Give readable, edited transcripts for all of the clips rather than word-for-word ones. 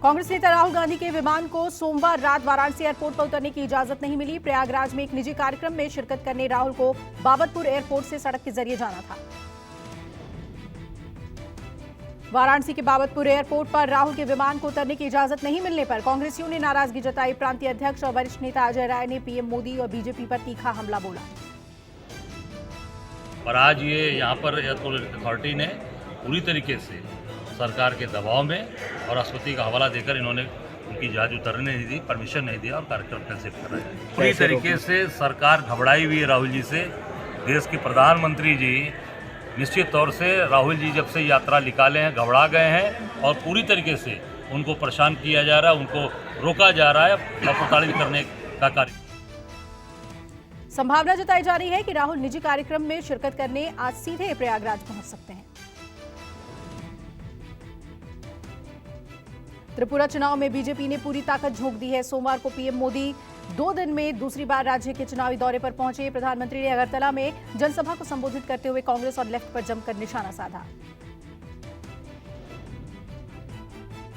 कांग्रेस नेता राहुल गांधी के विमान को सोमवार रात वाराणसी एयरपोर्ट पर उतरने की इजाजत नहीं मिली। प्रयागराज में एक निजी कार्यक्रम में शिरकत करने राहुल को बाबतपुर एयरपोर्ट से सड़क के जरिए जाना था। वाराणसी के बाबतपुर एयरपोर्ट पर राहुल के विमान को उतरने की इजाजत नहीं मिलने पर कांग्रेसियों ने नाराजगी जताई। प्रांतीय अध्यक्ष और वरिष्ठ नेता अजय राय ने पीएम मोदी और बीजेपी पर तीखा हमला बोला। और आज ये यहाँ पर एयरपोर्ट अथॉरिटी ने पूरी तरीके से सरकार के दबाव में और राष्ट्रपति का हवाला देकर इन्होंने उनकी जहाज उतरने नहीं दी, परमिशन नहीं दिया और कार्यक्रम कैंसिल कराया। पूरी तरीके से सरकार घबराई हुई है राहुल जी से। देश के प्रधानमंत्री जी निश्चित तौर से राहुल जी जब से यात्रा निकाले हैं घबरा गए हैं और पूरी तरीके से उनको परेशान किया जा रहा है, उनको रोका जा रहा है और प्रताड़ित करने का कार्य। संभावना जताई जा रही है कि राहुल निजी कार्यक्रम में शिरकत करने आज सीधे प्रयागराज पहुंच सकते हैं। त्रिपुरा चुनाव में बीजेपी ने पूरी ताकत झोंक दी है। सोमवार को पीएम मोदी 2 दिन में दूसरी बार राज्य के चुनावी दौरे पर पहुंचे। प्रधानमंत्री ने अगरतला में जनसभा को संबोधित करते हुए कांग्रेस और लेफ्ट पर जमकर निशाना साधा।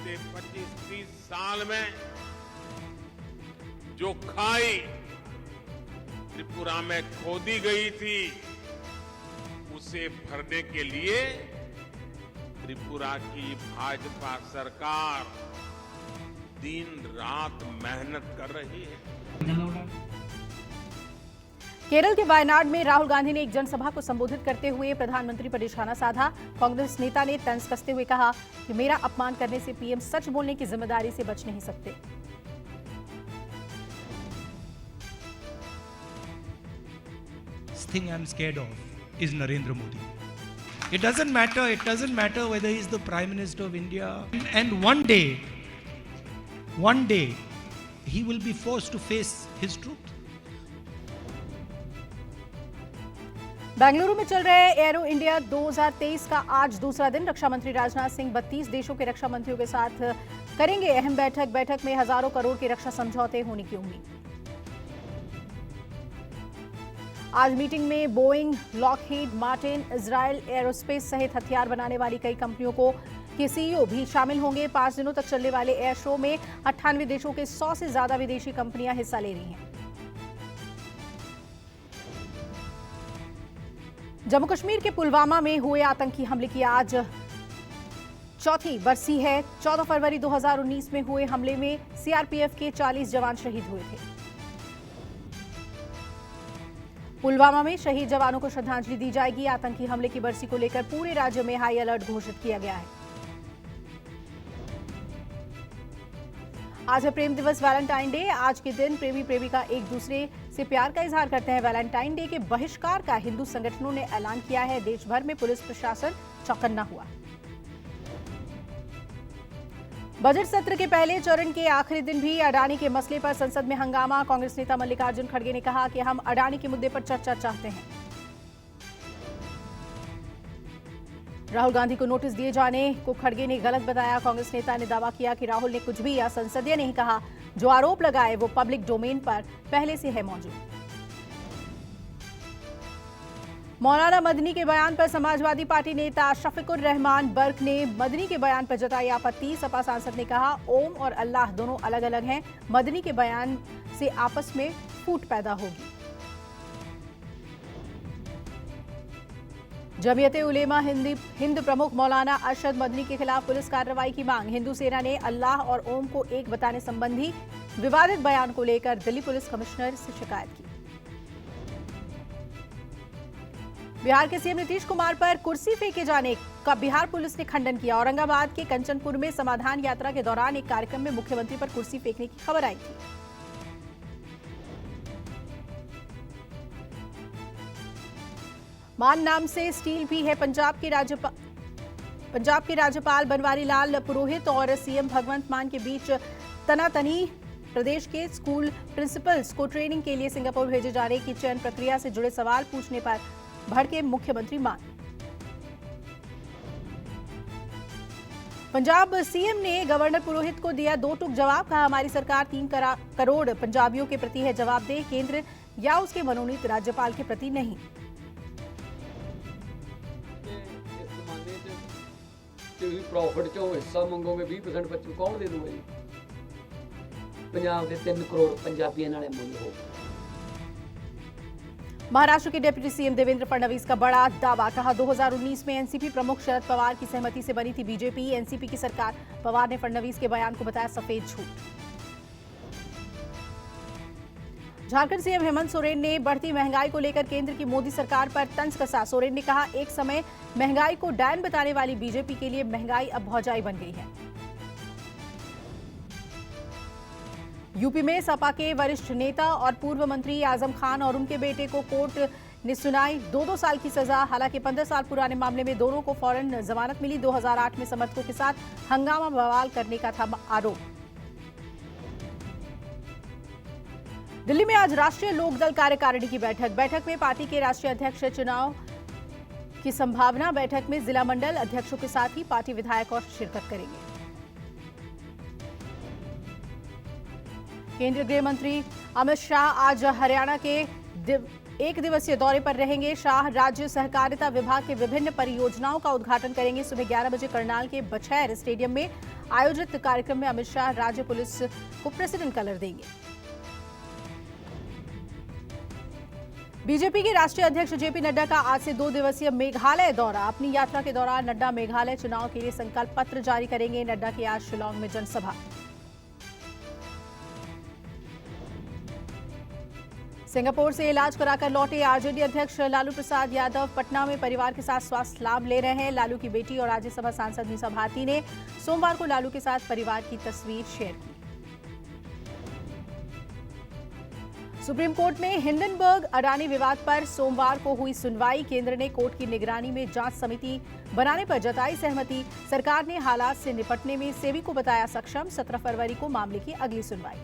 25-30 साल में जो खाई त्रिपुरा में खोदी गई थी, उसे भरने के लिए त्रिपुरा की भाजपा सरकार दिन रात मेहनत कर रही है। केरल के वायनाड में राहुल गांधी ने एक जनसभा को संबोधित करते हुए प्रधानमंत्री पर निशाना साधा। कांग्रेस नेता ने तंज कसते हुए कहा कि मेरा अपमान करने से पीएम सच बोलने की जिम्मेदारी से बच नहीं सकते। Thing I'm scared of is Narendra Modi. It doesn't matter whether he's the Prime Minister of India. And one day, he will be forced to face his truth. Bengaluru में चल रहे एरो इंडिया 2023 का आज दूसरा दिन। रक्षा मंत्री राजनाथ सिंह 32 देशों के रक्षा मंत्रियों के साथ करेंगे अहम बैठक में हजारों करोड़ के रक्षा समझौते होने की उम्मीद। आज मीटिंग में Boeing, Lockheed Martin, Israel aerospace सहित हथियार बनाने वाली कई कंपनियों के सीईओ भी शामिल होंगे। 5 दिनों तक चलने वाले एयर शो में 98 देशों के 100 से ज्यादा विदेशी कंपनियां हिस्सा ले रही हैं। जम्मू कश्मीर के पुलवामा में हुए आतंकी हमले की आज चौथी बरसी है। 14 फरवरी 2019 में हुए हमले में सीआरपीएफ के 40 जवान शहीद हुए थे। पुलवामा में शहीद जवानों को श्रद्धांजलि दी जाएगी। आतंकी हमले की बरसी को लेकर पूरे राज्य में हाई अलर्ट घोषित किया गया है। आज है प्रेम दिवस, वैलेंटाइन डे। आज के दिन प्रेमी प्रेमिका एक दूसरे से प्यार का इजहार करते हैं। वैलेंटाइन डे के बहिष्कार का हिंदू संगठनों ने ऐलान किया है। देश भर में पुलिस प्रशासन चौकन्ना हुआ। बजट सत्र के पहले चरण के आखिरी दिन भी अडानी के मसले पर संसद में हंगामा। कांग्रेस नेता मल्लिकार्जुन खड़गे ने कहा कि हम अडानी के मुद्दे पर चर्चा चाहते हैं। राहुल गांधी को नोटिस दिए जाने को खड़गे ने गलत बताया। कांग्रेस नेता ने दावा किया कि राहुल ने कुछ भी असंसदीय नहीं कहा। जो आरोप लगाए वो पब्लिक डोमेन पर पहले से है मौजूद। मौलाना मदनी के बयान पर समाजवादी पार्टी नेता शफीकुर रहमान बर्क ने मदनी के बयान पर जताई आपत्ति। सपा सांसद ने कहा ओम और अल्लाह दोनों अलग अलग हैं। मदनी के बयान से आपस में फूट पैदा होगी। जमीयत उलेमा हिंद प्रमुख मौलाना अरशद मदनी के खिलाफ पुलिस कार्रवाई की मांग। हिंदू सेना ने अल्लाह और ओम को एक बताने संबंधी विवादित बयान को लेकर दिल्ली पुलिस कमिश्नर से शिकायत की। बिहार के सीएम नीतीश कुमार पर कुर्सी फेंके जाने का बिहार पुलिस ने खंडन किया। औरंगाबाद के कंचनपुर में समाधान यात्रा के दौरान एक कार्यक्रम में मुख्यमंत्री पर कुर्सी फेंकने की खबर आई थी। मान नाम से स्टील भी है। पंजाब के राज्यपाल बनवारी लाल पुरोहित और सीएम भगवंत मान के बीच तनातनी। प्रदेश के स्कूल प्रिंसिपल्स को ट्रेनिंग के लिए सिंगापुर भेजे जाने की चयन प्रक्रिया से जुड़े सवाल पूछने पर भड़के मुख्यमंत्री मान। पंजाब सीएम ने गवर्नर पुरोहित को दिया 2 टूक जवाब। कहा हमारी सरकार 3 करोड़ पंजाबियों के प्रति है जवाबदेह, केंद्र या उसके मनोनीत राज्यपाल के प्रति नहीं। ਤੁਸੀਂ ਪ੍ਰੋਫਿਟ ਚੋਂ ਹਿੱਸਾ ਮੰਗੋਗੇ 20% ਬੱਚੇ ਕੌਣ ਦੇ ਦੂਗਾ ਜੀ? ਪੰਜਾਬ ਦੇ 3 ਕਰੋੜ ਪੰਜਾਬੀਆਂ ਨਾਲੇ ਮੁੱਲ ਹੋ। महाराष्ट्र के डिप्टी सीएम देवेंद्र फडणवीस का बड़ा दावा, कहा 2019 में एनसीपी प्रमुख शरद पवार की सहमति से बनी थी बीजेपी, एनसीपी की सरकार। पवार ने फडणवीस के बयान को बताया सफेद झूठ। झारखंड सीएम हेमंत सोरेन ने बढ़ती महंगाई को लेकर केंद्र की मोदी सरकार पर तंज कसा। सोरेन ने कहा, एक समय महंगाई को डैन बताने वाली बीजेपी के लिए महंगाई अब भौजाई बन गई है। यूपी में सपा के वरिष्ठ नेता और पूर्व मंत्री आजम खान और उनके बेटे को कोर्ट ने सुनाई 2-2 साल की सजा। हालांकि 15 साल पुराने मामले में दोनों को फौरन जमानत मिली। 2008 में समर्थकों के साथ हंगामा बवाल करने का था आरोप। दिल्ली में आज राष्ट्रीय लोकदल कार्यकारिणी की बैठक में पार्टी के राष्ट्रीय अध्यक्ष चुनाव की संभावना। बैठक में जिला मंडल अध्यक्षों के साथ ही पार्टी विधायक और शिरकत करेंगे। केंद्रीय गृह मंत्री अमित शाह आज हरियाणा के 1 दिवसीय दौरे पर रहेंगे। शाह राज्य सहकारिता विभाग के विभिन्न परियोजनाओं का उद्घाटन करेंगे। सुबह 11 बजे करनाल के बछैर स्टेडियम में आयोजित कार्यक्रम में अमित शाह राज्य पुलिस को प्रेसिडेंट कलर देंगे। बीजेपी के राष्ट्रीय अध्यक्ष जेपी नड्डा का आज से 2 दिवसीय मेघालय दौरा। अपनी यात्रा के दौरान नड्डा मेघालय चुनाव के लिए संकल्प पत्र जारी करेंगे। नड्डा की आज शिलांग में जनसभा। सिंगापुर से इलाज कराकर लौटे आरजेडी अध्यक्ष लालू प्रसाद यादव पटना में परिवार के साथ स्वास्थ्य लाभ ले रहे हैं। लालू की बेटी और राज्यसभा सांसद मीसा भारती ने सोमवार को लालू के साथ परिवार की तस्वीर शेयर की। सुप्रीम कोर्ट में हिंडनबर्ग अडानी विवाद पर सोमवार को हुई सुनवाई। केंद्र ने कोर्ट की निगरानी में जांच समिति बनाने पर जताई सहमति। सरकार ने हालात से निपटने में सेबी को बताया सक्षम। 17 फरवरी को मामले की अगली सुनवाई।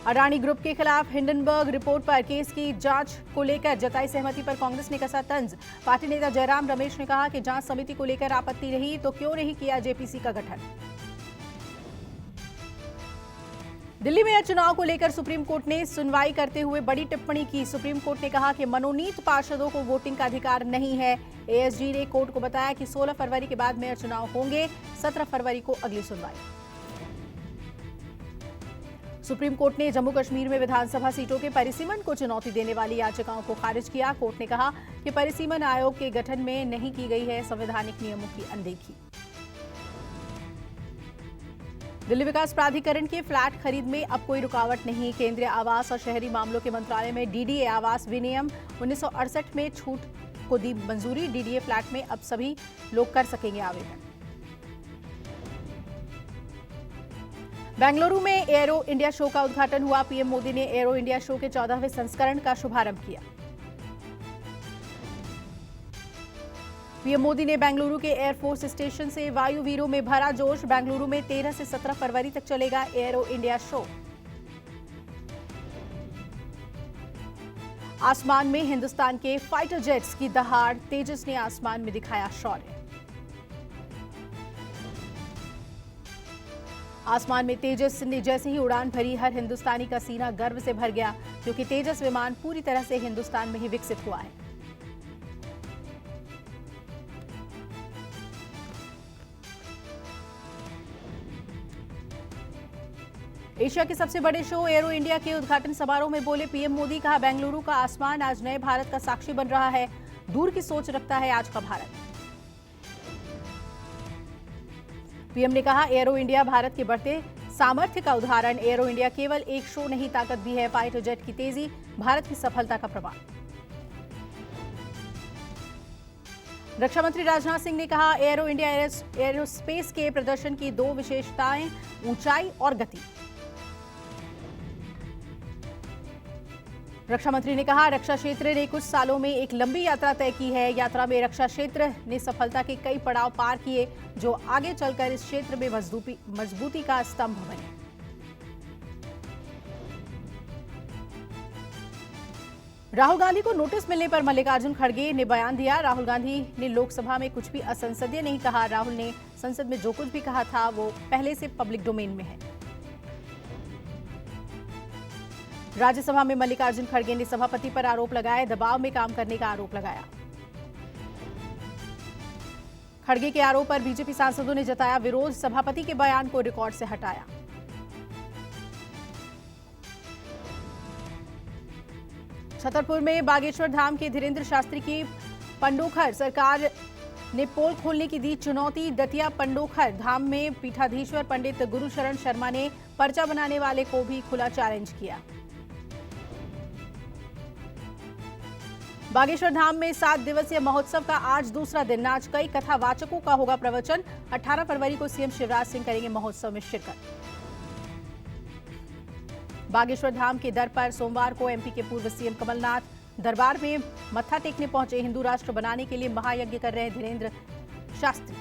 अडानी ग्रुप के खिलाफ हिंडनबर्ग रिपोर्ट पर केस की जांच को लेकर जताई सहमति पर कांग्रेस ने कसा तंज। पार्टी नेता जयराम रमेश ने कहा कि जांच समिति को लेकर आपत्ति रही तो क्यों नहीं किया जेपीसी का गठन। दिल्ली में चुनाव को लेकर सुप्रीम कोर्ट ने सुनवाई करते हुए बड़ी टिप्पणी की। सुप्रीम कोर्ट ने कहा कि मनोनीत पार्षदों को वोटिंग का अधिकार नहीं है। एएसजी ने कोर्ट को बताया कि 16 फरवरी के बाद मेयर चुनाव होंगे। 17 फरवरी को अगली सुनवाई। सुप्रीम कोर्ट ने जम्मू कश्मीर में विधानसभा सीटों के परिसीमन को चुनौती देने वाली याचिकाओं को खारिज किया। कोर्ट ने कहा कि परिसीमन आयोग के गठन में नहीं की गई है संवैधानिक नियमों की अनदेखी। दिल्ली विकास प्राधिकरण के फ्लैट खरीद में अब कोई रुकावट नहीं। केंद्रीय आवास और शहरी मामलों के मंत्रालय में डीडीए आवास विनियम 1968 में छूट को दी मंजूरी। डीडीए फ्लैट में अब सभी लोग कर सकेंगे आवेदन। बेंगलुरु में एरो इंडिया शो का उद्घाटन हुआ। पीएम मोदी ने एरो इंडिया शो के 14वें संस्करण का शुभारंभ किया। पीएम मोदी ने बेंगलुरु के एयरफोर्स स्टेशन से वायु वीरों में भरा जोश। बेंगलुरु में 13 से 17 फरवरी तक चलेगा एरो इंडिया शो। आसमान में हिंदुस्तान के फाइटर जेट्स की दहाड़। तेजस ने आसमान में दिखाया शौर्य। आसमान में तेजस ने जैसे ही उड़ान भरी, हर हिंदुस्तानी का सीना गर्व से भर गया, क्योंकि तेजस विमान पूरी तरह से हिंदुस्तान में ही विकसित हुआ है। एशिया के सबसे बड़े शो एरो इंडिया के उद्घाटन समारोह में बोले पीएम मोदी। कहा, बेंगलुरु का आसमान आज नए भारत का साक्षी बन रहा है। दूर की सोच रखता है आज का भारत। पीएम ने कहा, एरो इंडिया भारत के बढ़ते सामर्थ्य का उदाहरण। एरो इंडिया केवल एक शो नहीं, ताकत भी है। फाइटर जेट की तेजी भारत की सफलता का प्रमाण। रक्षा मंत्री राजनाथ सिंह ने कहा, एरो इंडिया एरोस्पेस के प्रदर्शन की 2 विशेषताएं, ऊंचाई और गति। रक्षा मंत्री ने कहा, रक्षा क्षेत्र ने कुछ सालों में एक लंबी यात्रा तय की है। यात्रा में रक्षा क्षेत्र ने सफलता के कई पड़ाव पार किए, जो आगे चलकर इस क्षेत्र में मजबूती का स्तंभ बने। राहुल गांधी को नोटिस मिलने पर मल्लिकार्जुन खड़गे ने बयान दिया। राहुल गांधी ने लोकसभा में कुछ भी असंसदीय नहीं कहा। राहुल ने संसद में जो कुछ भी कहा था वो पहले से पब्लिक डोमेन में है। राज्यसभा में मल्लिकार्जुन खड़गे ने सभापति पर आरोप लगाए, दबाव में काम करने का आरोप लगाया। खड़गे के आरोप पर बीजेपी सांसदों ने जताया विरोध, सभापति के बयान को रिकॉर्ड से हटाया। छतरपुर में बागेश्वर धाम के धीरेन्द्र शास्त्री की पंडोखर सरकार ने पोल खोलने की दी चुनौती। दतिया पंडोखर धाम में पीठाधीश्वर पंडित गुरुशरण शर्मा ने पर्चा बनाने वाले को भी खुला चैलेंज किया। बागेश्वर धाम में 7 दिवसीय महोत्सव का आज दूसरा दिन। आज कई कथावाचकों का होगा प्रवचन। 18 फरवरी को सीएम शिवराज सिंह करेंगे महोत्सव में शिरकत। बागेश्वर धाम के दर पर सोमवार को एमपी के पूर्व सीएम कमलनाथ दरबार में मत्था टेकने पहुंचे। हिंदू राष्ट्र बनाने के लिए महायज्ञ कर रहे हैं धीरेन्द्र शास्त्री।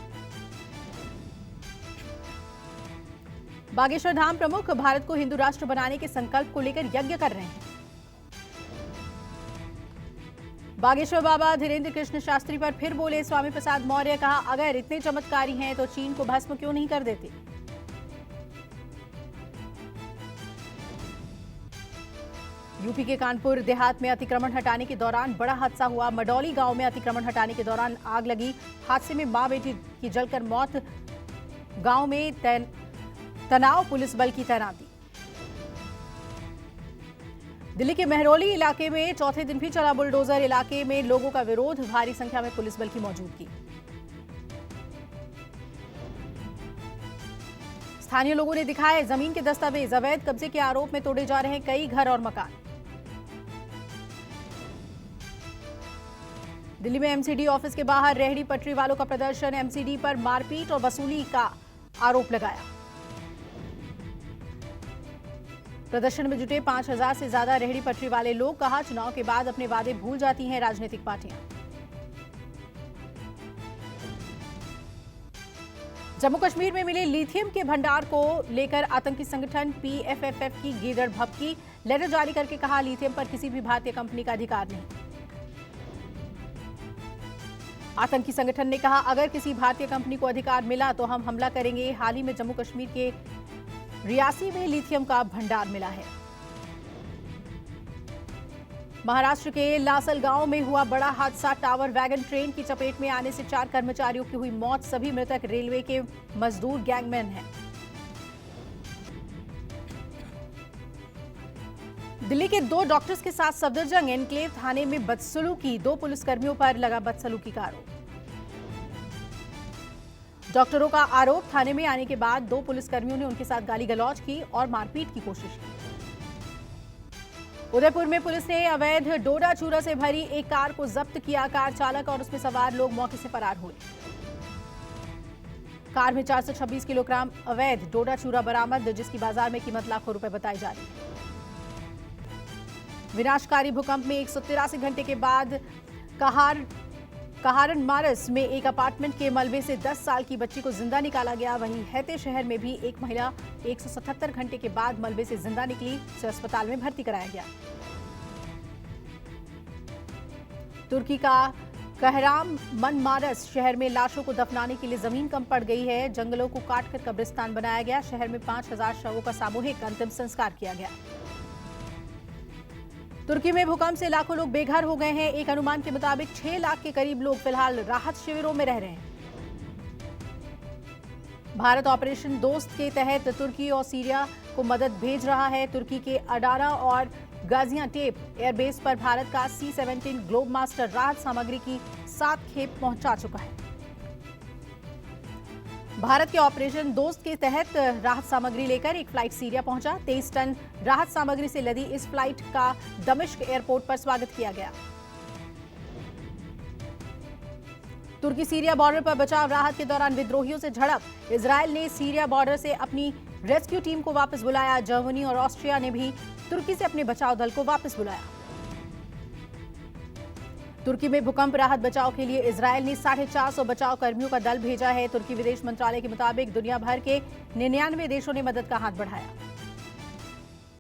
बागेश्वर धाम प्रमुख भारत को हिंदू राष्ट्र बनाने के संकल्प को लेकर यज्ञ कर रहे हैं। बागेश्वर बाबा धीरेन्द्र कृष्ण शास्त्री पर फिर बोले स्वामी प्रसाद मौर्य। कहा, अगर इतने चमत्कारी हैं तो चीन को भस्म क्यों नहीं कर देते। यूपी के कानपुर देहात में अतिक्रमण हटाने के दौरान बड़ा हादसा हुआ। मडौली गांव में अतिक्रमण हटाने के दौरान आग लगी। हादसे में मां बेटी की जलकर मौत। गांव में तनाव, पुलिस बल की तैनाती। दिल्ली के महरौली इलाके में चौथे दिन भी चला बुलडोजर। इलाके में लोगों का विरोध, भारी संख्या में पुलिस बल की मौजूदगी। स्थानीय लोगों ने दिखाए जमीन के दस्तावेज। अवैध कब्जे के आरोप में तोड़े जा रहे हैं कई घर और मकान। दिल्ली में एमसीडी ऑफिस के बाहर रेहड़ी पटरी वालों का प्रदर्शन। एमसीडी पर मारपीट और वसूली का आरोप लगाया। प्रदर्शन में जुटे 5000 से ज्यादा रेहड़ी पटरी वाले लोग। कहा, चुनाव के बाद अपने वादे भूल जाती हैं राजनीतिक पार्टियां। जम्मू कश्मीर में मिले लिथियम के भंडार को लेकर आतंकी संगठन पीएफएफ की गीदड़ भभकी। लेटर जारी करके कहा, लिथियम पर किसी भी भारतीय कंपनी का अधिकार नहीं। आतंकी संगठन ने कहा, अगर किसी भारतीय कंपनी को अधिकार मिला तो हम हमला करेंगे। हाल ही में जम्मू कश्मीर के रियासी में लिथियम का भंडार मिला है। महाराष्ट्र के लासल गांव में हुआ बड़ा हादसा। टावर वैगन ट्रेन की चपेट में आने से 4 कर्मचारियों की हुई मौत। सभी मृतक रेलवे के मजदूर गैंगमैन हैं। दिल्ली के 2 डॉक्टर्स के साथ सफदरजंग एनक्लेव थाने में बदसलूकी। 2 पुलिसकर्मियों पर लगा बदसलूकी का आरोप। डॉक्टरों का आरोप, थाने में आने के बाद 2 पुलिसकर्मियों ने उनके साथ गाली गलौज की और मारपीट की कोशिश की। उदयपुर में पुलिस ने अवैध डोडा चूरा से भरी एक कार को जब्त किया। कार चालक और उसमें सवार लोग मौके से फरार हुए। कार में 426 किलोग्राम अवैध डोडा चूरा बरामद, जिसकी बाजार में कीमत लाखों रुपए बताई जा रही है। विनाशकारी भूकंप में 183 घंटे के बाद कहारन मारस में एक अपार्टमेंट के मलबे से 10 साल की बच्ची को जिंदा निकाला गया। वहीं हैते शहर में भी एक महिला 177 घंटे के बाद मलबे से जिंदा निकली। उसे अस्पताल में भर्ती कराया गया। तुर्की का कहराम मनमारस शहर में लाशों को दफनाने के लिए जमीन कम पड़ गई है। जंगलों को काटकर कब्रिस्तान बनाया गया। शहर में 5000 शवों का सामूहिक अंतिम संस्कार किया गया। तुर्की में भूकंप से लाखों लोग बेघर हो गए हैं। एक अनुमान के मुताबिक 6 लाख के करीब लोग फिलहाल राहत शिविरों में रह रहे हैं। भारत ऑपरेशन दोस्त के तहत तुर्की और सीरिया को मदद भेज रहा है। तुर्की के अडाना और गाजियाटेप एयरबेस पर भारत का C-17 ग्लोब मास्टर राहत सामग्री की 7 खेप पहुंचा चुका है। भारत के ऑपरेशन दोस्त के तहत राहत सामग्री लेकर एक फ्लाइट सीरिया पहुंचा। 23 टन राहत सामग्री से लदी इस फ्लाइट का दमिश्क एयरपोर्ट पर स्वागत किया गया। तुर्की सीरिया बॉर्डर पर बचाव राहत के दौरान विद्रोहियों से झड़प। इजरायल ने सीरिया बॉर्डर से अपनी रेस्क्यू टीम को वापस बुलाया। जर्मनी और ऑस्ट्रिया ने भी तुर्की से अपने बचाव दल को वापस बुलाया। तुर्की में भूकंप राहत बचाव के लिए इजरायल ने 450 बचाव कर्मियों का दल भेजा है। तुर्की विदेश मंत्रालय के मुताबिक दुनिया भर के 99 देशों ने मदद का हाथ बढ़ाया।